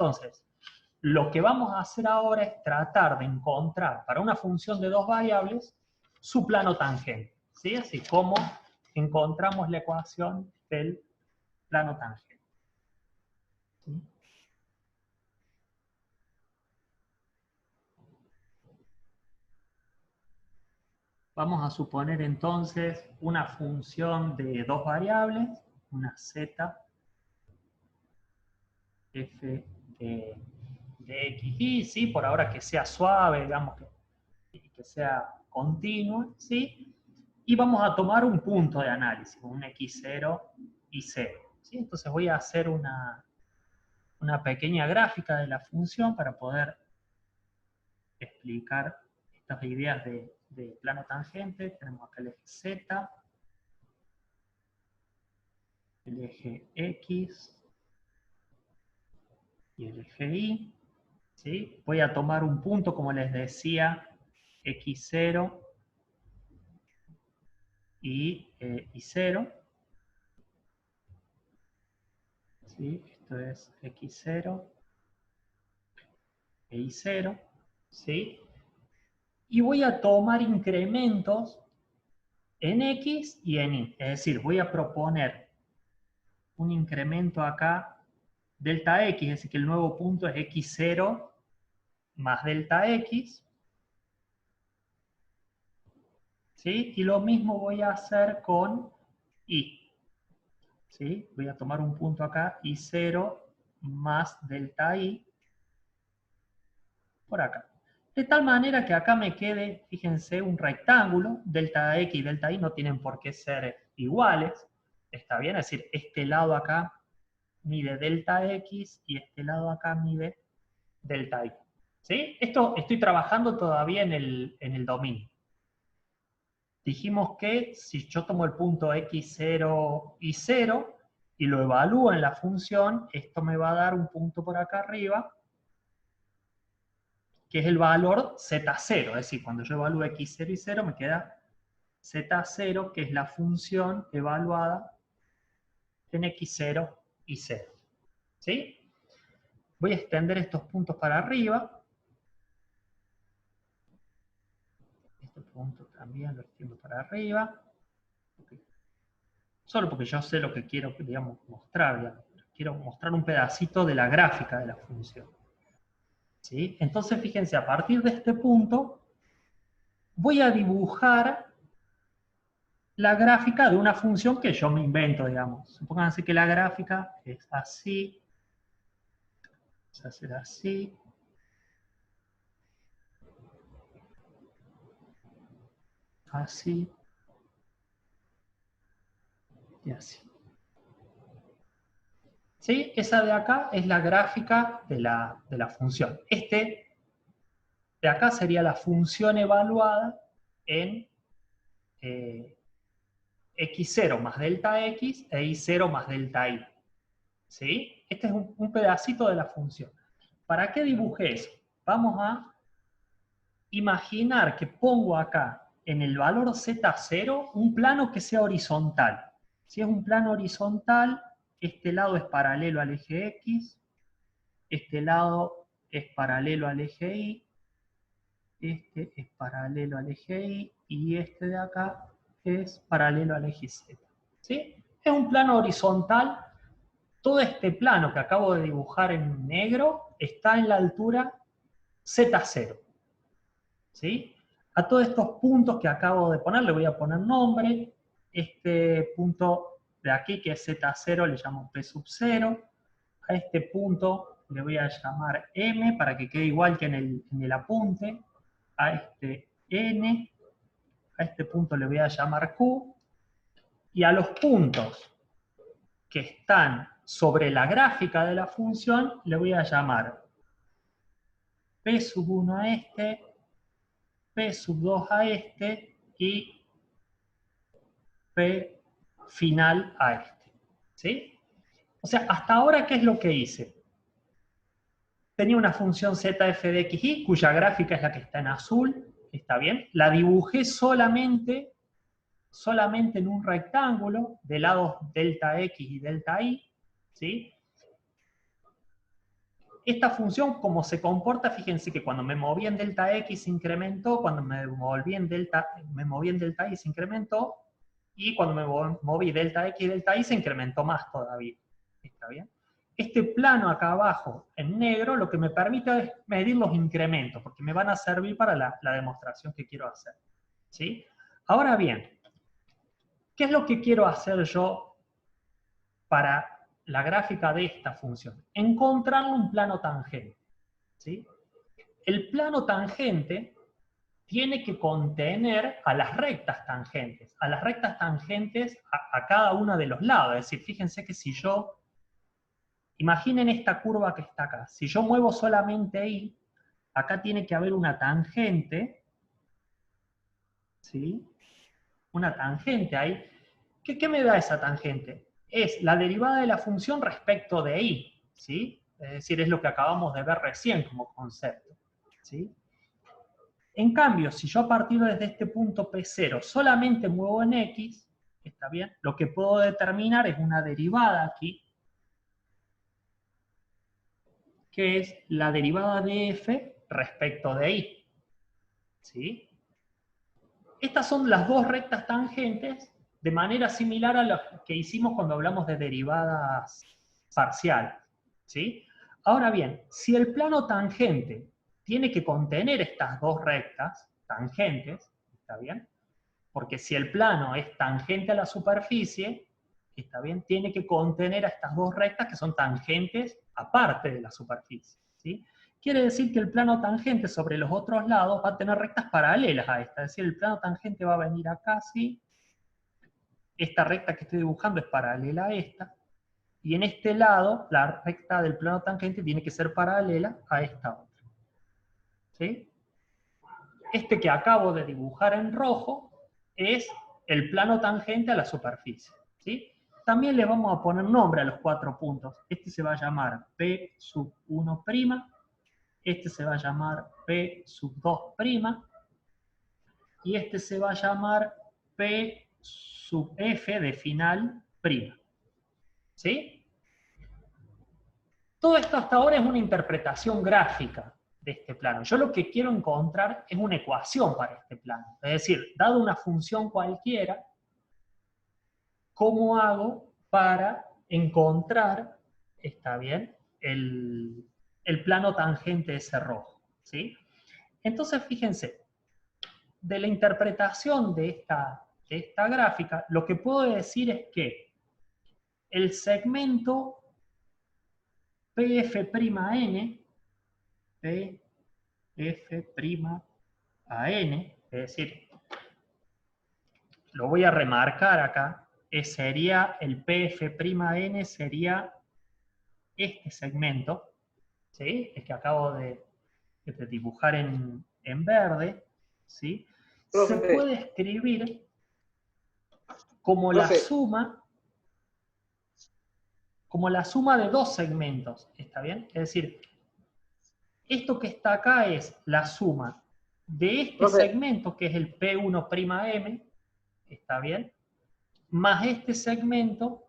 Entonces, lo que vamos a hacer ahora es tratar de encontrar para una función de dos variables su plano tangente, ¿sí? Así como encontramos la ecuación del plano tangente. ¿Sí? Vamos a suponer entonces una función de dos variables, una z f de x y, ¿sí? Por ahora que sea suave, digamos que sea continua, ¿sí? Y vamos a tomar un punto de análisis, un x0 y 0. ¿Sí? Entonces voy a hacer una pequeña gráfica de la función para poder explicar estas ideas de plano tangente. Tenemos acá el eje z, el eje x y el eje y. ¿Sí? Voy a tomar un punto, como les decía, x0 y 0. ¿Sí? Esto es x0 e y0. ¿Sí? Y voy a tomar incrementos en x y en y. Es decir, voy a proponer un incremento acá, delta x, es decir, que el nuevo punto es x0 más delta x. ¿Sí? Y lo mismo voy a hacer con y. ¿Sí? Voy a tomar un punto acá, y0 más delta y, por acá. De tal manera que acá me quede, fíjense, un rectángulo, delta x y delta y no tienen por qué ser iguales, ¿está bien? Es decir, este lado acá mide delta x y este lado acá mide delta y. ¿Sí? Esto estoy trabajando todavía en el dominio. Dijimos que si yo tomo el punto x0 y 0 y lo evalúo en la función, esto me va a dar un punto por acá arriba, que es el valor z0. Es decir, cuando yo evalúo x0 y 0, me queda z0, que es la función evaluada en x0 y 0. ¿Sí? Voy a extender estos puntos para arriba. Este punto también lo extiendo para arriba. Solo porque yo sé lo que quiero, digamos, mostrar. Digamos. Quiero mostrar un pedacito de la gráfica de la función. ¿Sí? Entonces, fíjense, a partir de este punto, voy a dibujar la gráfica de una función que yo me invento, digamos. Supónganse que la gráfica es así, se hace así, así y así. ¿Sí? Esa de acá es la gráfica de la función. Este de acá sería la función evaluada en x0 más delta x e y0 más delta y. ¿Sí? Este es un pedacito de la función. ¿Para qué dibujé eso? Vamos a imaginar que pongo acá en el valor z0 un plano que sea horizontal. Si es un plano horizontal, este lado es paralelo al eje x, este lado es paralelo al eje y, este es paralelo al eje y este de acá es paralelo al eje z. ¿Sí? Es un plano horizontal. Todo este plano que acabo de dibujar en negro está en la altura z0. ¿Sí? A todos estos puntos que acabo de poner le voy a poner nombre. Este punto de aquí, que es z0, le llamo p sub 0. A este punto le voy a llamar m para que quede igual que en el apunte. A este n. A este punto le voy a llamar q. Y a los puntos que están sobre la gráfica de la función le voy a llamar p sub 1 a este, p sub 2 a este y p final a este. ¿Sí? O sea, hasta ahora, ¿qué es lo que hice? Tenía una función zf de xy, cuya gráfica es la que está en azul, ¿está bien? La dibujé solamente en un rectángulo de lados delta x y delta y, ¿sí? esta función, como se comporta, fíjense que cuando me moví en delta X se incrementó, cuando me moví en delta Y se incrementó, y cuando me moví delta X y delta Y se incrementó más todavía. ¿Está bien? Este plano acá abajo, en negro, lo que me permite es medir los incrementos, porque me van a servir para la demostración que quiero hacer. ¿Sí? Ahora bien, ¿qué es lo que quiero hacer yo para la gráfica de esta función? Encontrarle un plano tangente. ¿Sí? El plano tangente tiene que contener a las rectas tangentes a cada uno de los lados. Es decir, fíjense que si yo, imaginen esta curva que está acá, si yo muevo solamente Y, acá tiene que haber una tangente, ¿sí? Una tangente ahí. ¿Qué me da esa tangente? Es la derivada de la función respecto de Y, ¿sí? Es decir, es lo que acabamos de ver recién como concepto, ¿sí? En cambio, si yo a partir desde este punto P0 solamente muevo en X, ¿está bien? Lo que puedo determinar es una derivada aquí, que es la derivada de F respecto de Y, ¿sí? Estas son las dos rectas tangentes de manera similar a lo que hicimos cuando hablamos de derivadas parciales, ¿sí? Ahora bien, si el plano tangente tiene que contener estas dos rectas tangentes, ¿está bien? Porque si el plano es tangente a la superficie, ¿está bien? Tiene que contener a estas dos rectas que son tangentes aparte de la superficie, ¿sí? Quiere decir que el plano tangente sobre los otros lados va a tener rectas paralelas a esta, es decir, el plano tangente va a venir acá, ¿sí? Esta recta que estoy dibujando es paralela a esta, y en este lado, la recta del plano tangente tiene que ser paralela a esta otra, ¿sí? Este que acabo de dibujar en rojo es el plano tangente a la superficie, ¿sí? También le vamos a poner nombre a los 4 puntos. Este se va a llamar P sub 1', este se va a llamar P sub 2', y este se va a llamar P sub F de final prima. ¿Sí? Todo esto hasta ahora es una interpretación gráfica de este plano. Yo lo que quiero encontrar es una ecuación para este plano. Es decir, dado una función cualquiera, ¿cómo hago para encontrar, está bien, el plano tangente ese rojo? ¿Sí? Entonces, fíjense, de la interpretación de esta gráfica, lo que puedo decir es que el segmento PF'N, PF'N, es decir, lo voy a remarcar acá, sería el PF'N, sería este segmento, ¿sí? El que acabo de dibujar en verde, ¿sí? Se puede escribir como la suma de dos segmentos, ¿está bien? Es decir, esto que está acá es la suma de este segmento, que es el P1'M, ¿está bien? Más este segmento,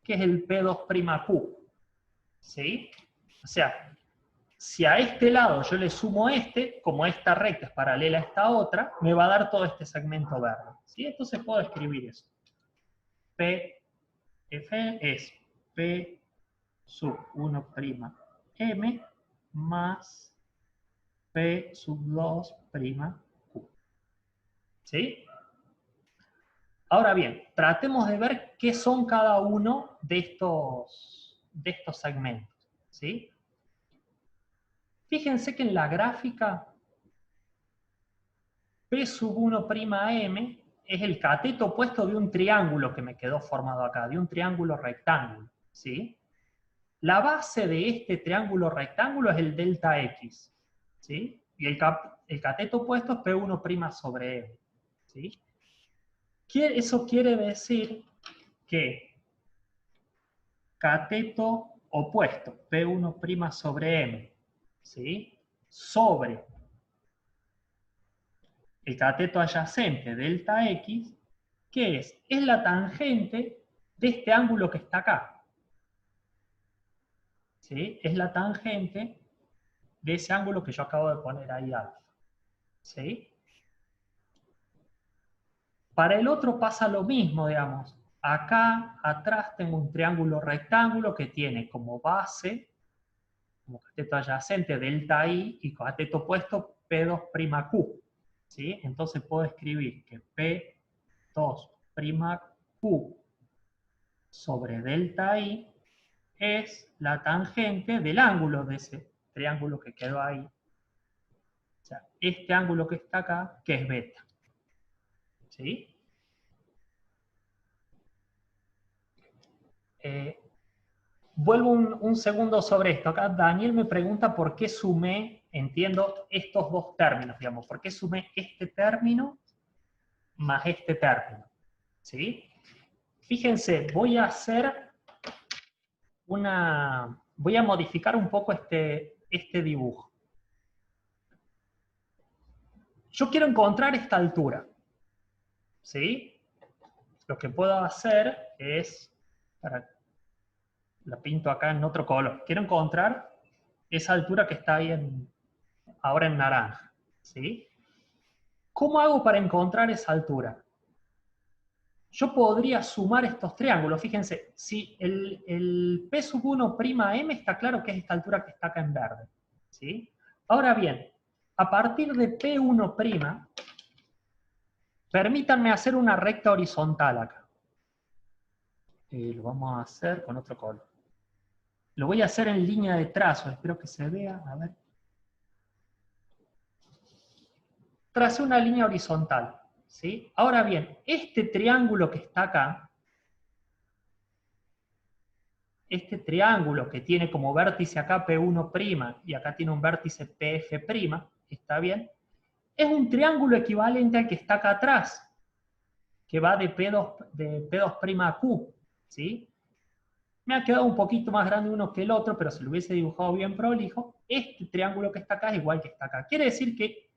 que es el P2'Q, ¿sí? O sea, si a este lado yo le sumo este, como esta recta es paralela a esta otra, me va a dar todo este segmento verde, ¿sí? Entonces puedo escribir eso. PF es P sub 1'M más P sub 2'Q. ¿Sí? Ahora bien, tratemos de ver qué son cada uno de estos segmentos. ¿Sí? Fíjense que en la gráfica P sub 1'M es el cateto opuesto de un triángulo que me quedó formado acá, de un triángulo rectángulo. ¿Sí? La base de este triángulo rectángulo es el delta X. ¿Sí? Y el cateto opuesto es P1' sobre M. ¿Sí? Eso quiere decir que cateto opuesto, P1' sobre M, ¿sí? Sobre el cateto adyacente, delta X, ¿qué es? Es la tangente de este ángulo que está acá. ¿sí? Es la tangente de ese ángulo que yo acabo de poner ahí alfa, ¿sí? Para el otro pasa lo mismo, digamos. Acá atrás tengo un triángulo rectángulo que tiene como base, como cateto adyacente, delta I, y cateto opuesto, P2'Q. ¿Sí? Entonces puedo escribir que P2'Q sobre delta I es la tangente del ángulo de ese triángulo que quedó ahí. O sea, este ángulo que está acá, que es beta. ¿Sí? Vuelvo un segundo sobre esto. Acá Daniel me pregunta por qué sumé, entiendo, estos dos términos, digamos. ¿Por qué sumé este término más este término? ¿Sí? Fíjense, voy a modificar un poco este dibujo. Yo quiero encontrar esta altura. ¿Sí? Lo que puedo hacer es, la pinto acá en otro color. Quiero encontrar esa altura que está ahí ahora en naranja. ¿Sí? ¿Cómo hago para encontrar esa altura? Yo podría sumar estos triángulos. Fíjense, si el P sub 1' M está claro que es esta altura que está acá en verde. ¿Sí? Ahora bien, a partir de P1', permítanme hacer una recta horizontal acá. Lo vamos a hacer con otro color. Lo voy a hacer en línea de trazo, espero que se vea. A ver. Tracé una línea horizontal. ¿Sí? Ahora bien, este triángulo que está acá, este triángulo que tiene como vértice acá P1' y acá tiene un vértice PF', ¿está bien? Es un triángulo equivalente al que está acá atrás, que va de P2' a Q, ¿sí? Me ha quedado un poquito más grande uno que el otro, pero si lo hubiese dibujado bien prolijo, este triángulo que está acá es igual que está acá. Quiere decir que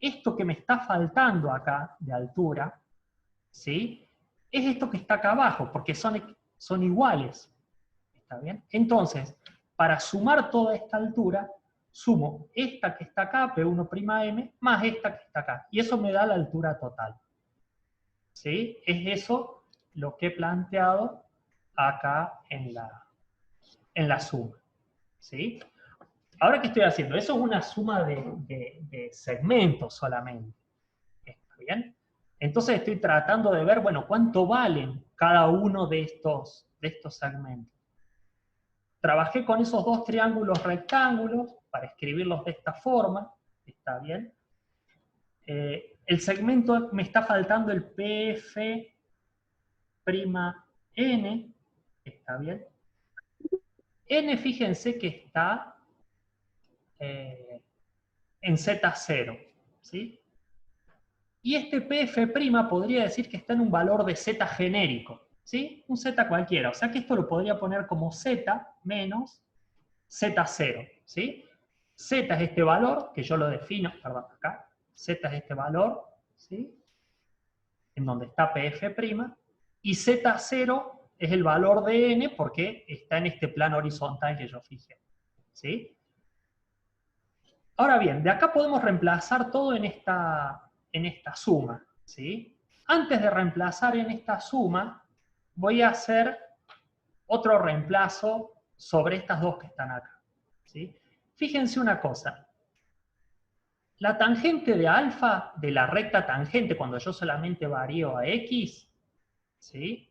esto que me está faltando acá de altura, ¿sí? Es esto que está acá abajo, porque son iguales. ¿Está bien? Entonces, para sumar toda esta altura, sumo esta que está acá, P1'M, más esta que está acá. Y eso me da la altura total. ¿Sí? Es eso lo que he planteado acá en la suma. ¿Sí? Ahora, ¿qué estoy haciendo? Eso es una suma de segmentos solamente. ¿Está bien? Entonces estoy tratando de ver, bueno, cuánto valen cada uno de estos segmentos. Trabajé con esos dos triángulos rectángulos para escribirlos de esta forma. ¿Está bien? El segmento me está faltando el PF'N. ¿Está bien? N, fíjense que está en Z0. ¿Sí? Y este PF' podría decir que está en un valor de Z genérico. ¿Sí? Un Z cualquiera. O sea que esto lo podría poner como Z menos Z0. ¿Sí? Z es este valor, que yo lo defino, perdón, acá. Z es este valor, ¿sí? En donde está PF', y Z0 es el valor de N porque está en este plano horizontal que yo fijé. ¿Sí? Ahora bien, de acá podemos reemplazar todo en esta suma. ¿Sí? Antes de reemplazar en esta suma, voy a hacer otro reemplazo sobre estas dos que están acá. ¿Sí? Fíjense una cosa. La tangente de alfa de la recta tangente, cuando yo solamente varío a x, ¿sí?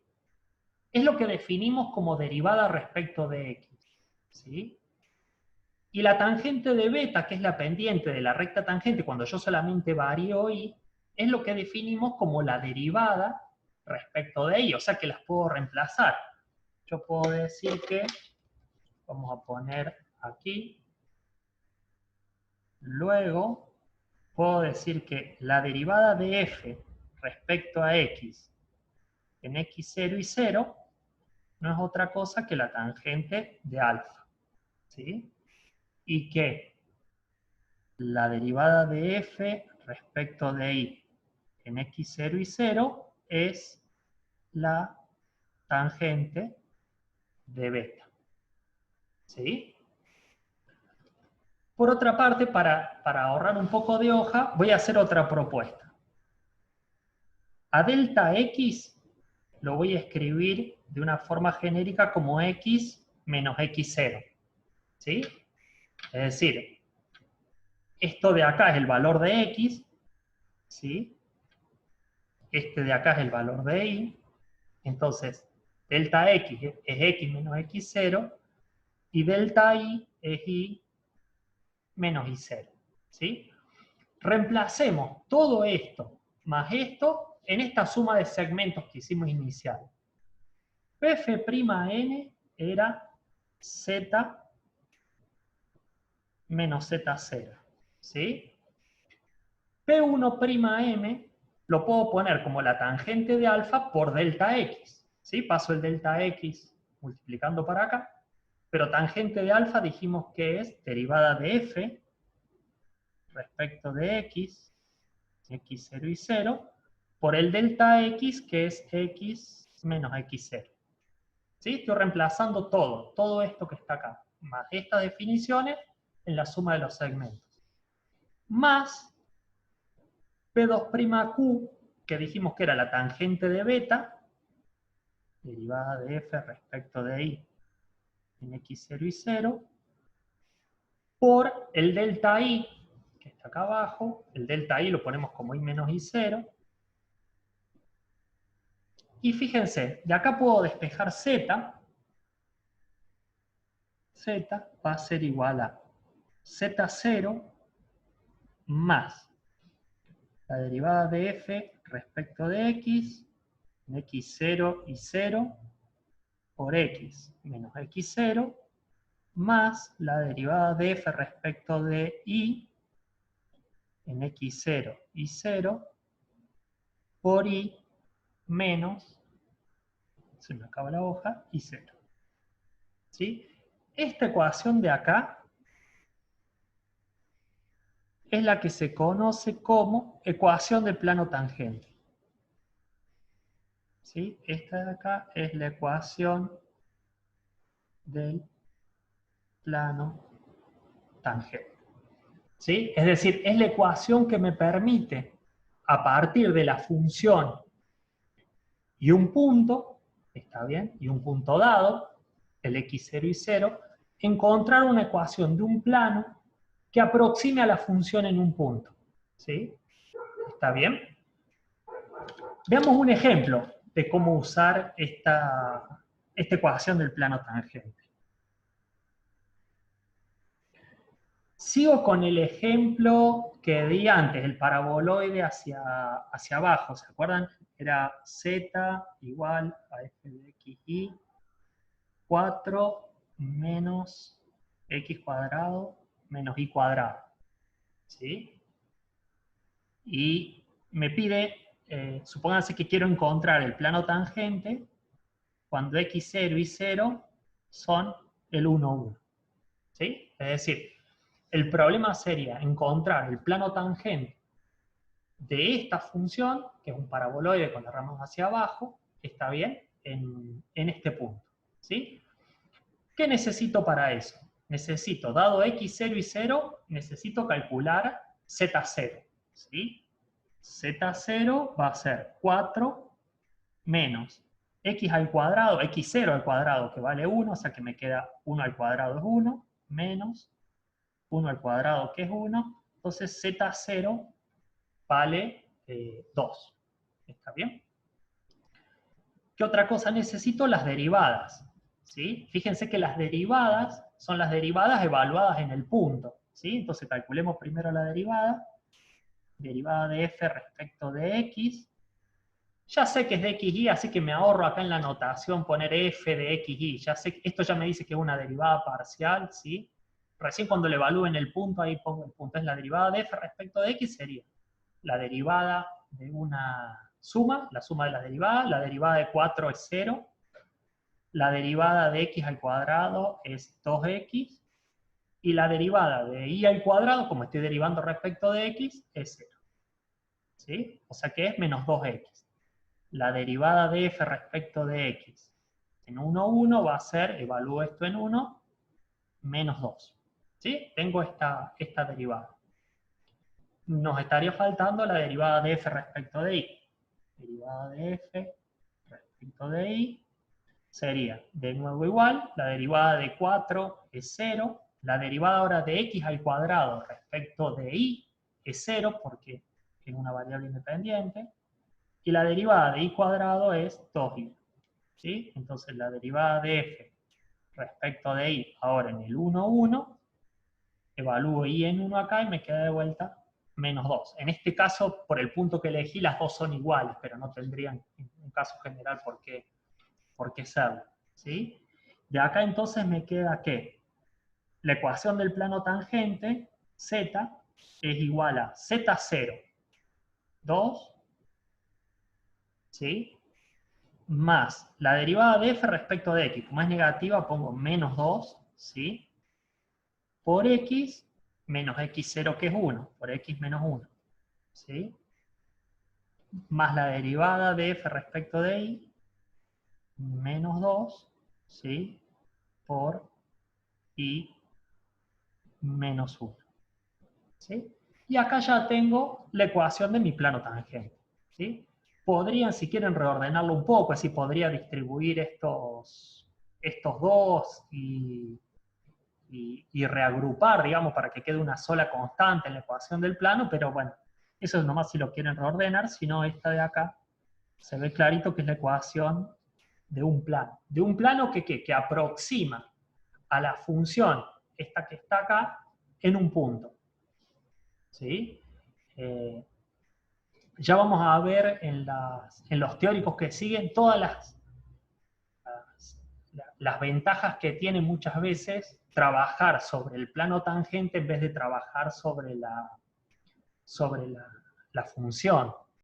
Es lo que definimos como derivada respecto de x. ¿Sí? Y la tangente de beta, que es la pendiente de la recta tangente, cuando yo solamente varío y, es lo que definimos como la derivada respecto de y, o sea que las puedo reemplazar. Yo puedo decir que, vamos a poner aquí, luego puedo decir que la derivada de f respecto a x en x0 y 0 no es otra cosa que la tangente de alfa. ¿Sí? Y que la derivada de f respecto de y en x0 y 0 es la tangente de beta. ¿Sí? Por otra parte, para ahorrar un poco de hoja, voy a hacer otra propuesta. A delta x lo voy a escribir de una forma genérica como x menos x0. ¿Sí? Es decir, esto de acá es el valor de x, ¿sí? Este de acá es el valor de y. Entonces, delta x es x menos x0 y delta y es y menos y0. ¿Sí? Reemplacemos todo esto más esto en esta suma de segmentos que hicimos inicial. P'N era z menos z0. ¿Sí? P1'M lo puedo poner como la tangente de alfa por delta x. ¿Sí? Paso el delta x multiplicando para acá, pero tangente de alfa dijimos que es derivada de f respecto de x, x0 y 0, por el delta x, que es x menos x0. ¿Sí? Estoy reemplazando todo esto que está acá, más estas definiciones en la suma de los segmentos. Más P2'Q, que dijimos que era la tangente de beta, derivada de f respecto de y en x0 y 0, por el delta i, que está acá abajo, el delta i lo ponemos como i menos i0, y fíjense, de acá puedo despejar z, z va a ser igual a z0 más la derivada de f respecto de x, en x0 y 0, por x menos x0, más la derivada de f respecto de y, en x0 y 0, por y menos, se me acaba la hoja, y 0. ¿Sí? Esta ecuación de acá es la que se conoce como ecuación del plano tangente. ¿Sí? Esta de acá es la ecuación del plano tangente. ¿Sí? Es decir, es la ecuación que me permite, a partir de la función y un punto, ¿está bien? Y un punto dado, el x0 y 0, encontrar una ecuación de un plano que aproxime a la función en un punto. ¿Sí? ¿Está bien? Veamos un ejemplo de cómo usar esta ecuación del plano tangente. Sigo con el ejemplo que di antes, el paraboloide hacia abajo, ¿se acuerdan? Era z igual a f de x y 4 menos x cuadrado menos y cuadrado. ¿Sí? Y me pide, supónganse que quiero encontrar el plano tangente cuando x0 y 0 son el 1, 1. ¿Sí? Es decir, el problema sería encontrar el plano tangente de esta función, que es un paraboloide con las ramas hacia abajo, está bien, en este punto. ¿Sí? ¿Qué necesito para eso? Necesito, dado x0 y 0, necesito calcular z0. ¿Sí? Z0 va a ser 4 menos x al cuadrado, x0 al cuadrado, que vale 1, o sea que me queda 1 al cuadrado es 1, menos 1 al cuadrado, que es 1, entonces z0 vale 2. ¿Está bien? ¿Qué otra cosa necesito? Las derivadas. ¿Sí? Fíjense que las derivadas son las derivadas evaluadas en el punto. ¿Sí? Entonces calculemos primero la derivada. Derivada de f respecto de x. Ya sé que es de xy, así que me ahorro acá en la notación poner f de xy. Ya sé, esto ya me dice que es una derivada parcial, ¿sí? Recién cuando le evalúen el punto, ahí pongo el punto. Es la derivada de f respecto de x sería la derivada de una suma, la suma de las derivadas. La derivada de 4 es 0. La derivada de x al cuadrado es 2x. Y la derivada de y al cuadrado, como estoy derivando respecto de x, es 0. ¿Sí? O sea que es menos 2x. La derivada de f respecto de x en 1, 1 va a ser, evalúo esto en 1, menos 2. ¿Sí? Tengo esta derivada. Nos estaría faltando la derivada de f respecto de y. Derivada de f respecto de y sería de nuevo igual, la derivada de 4 es 0, la derivada ahora de x al cuadrado respecto de y es 0 porque es una variable independiente, y la derivada de y cuadrado es 2y. ¿Sí? Entonces la derivada de f respecto de y ahora en el 1, 1, evalúo y en 1 acá y me queda de vuelta menos 2. En este caso, por el punto que elegí, las dos son iguales, pero no tendrían, en un caso general, por qué serlo. ¿Sí? De acá entonces me queda que la ecuación del plano tangente, z, es igual a z0, 2, ¿sí? Más la derivada de f respecto de x. Como es negativa, pongo menos 2, ¿sí? Por x menos x0, que es 1, por x menos 1, ¿sí? Más la derivada de f respecto de y, menos 2, ¿sí? Por y menos 1, ¿sí? Y acá ya tengo la ecuación de mi plano tangente, ¿sí? Podrían, si quieren, reordenarlo un poco, así podría distribuir estos dos y reagrupar, digamos, para que quede una sola constante en la ecuación del plano, pero bueno, eso es nomás si lo quieren reordenar, si no, esta de acá se ve clarito que es la ecuación de un plano que aproxima a la función, esta que está acá, en un punto. ¿Sí? Ya vamos a ver en los teóricos que siguen todas las ventajas que tiene muchas veces trabajar sobre el plano tangente en vez de trabajar sobre la función.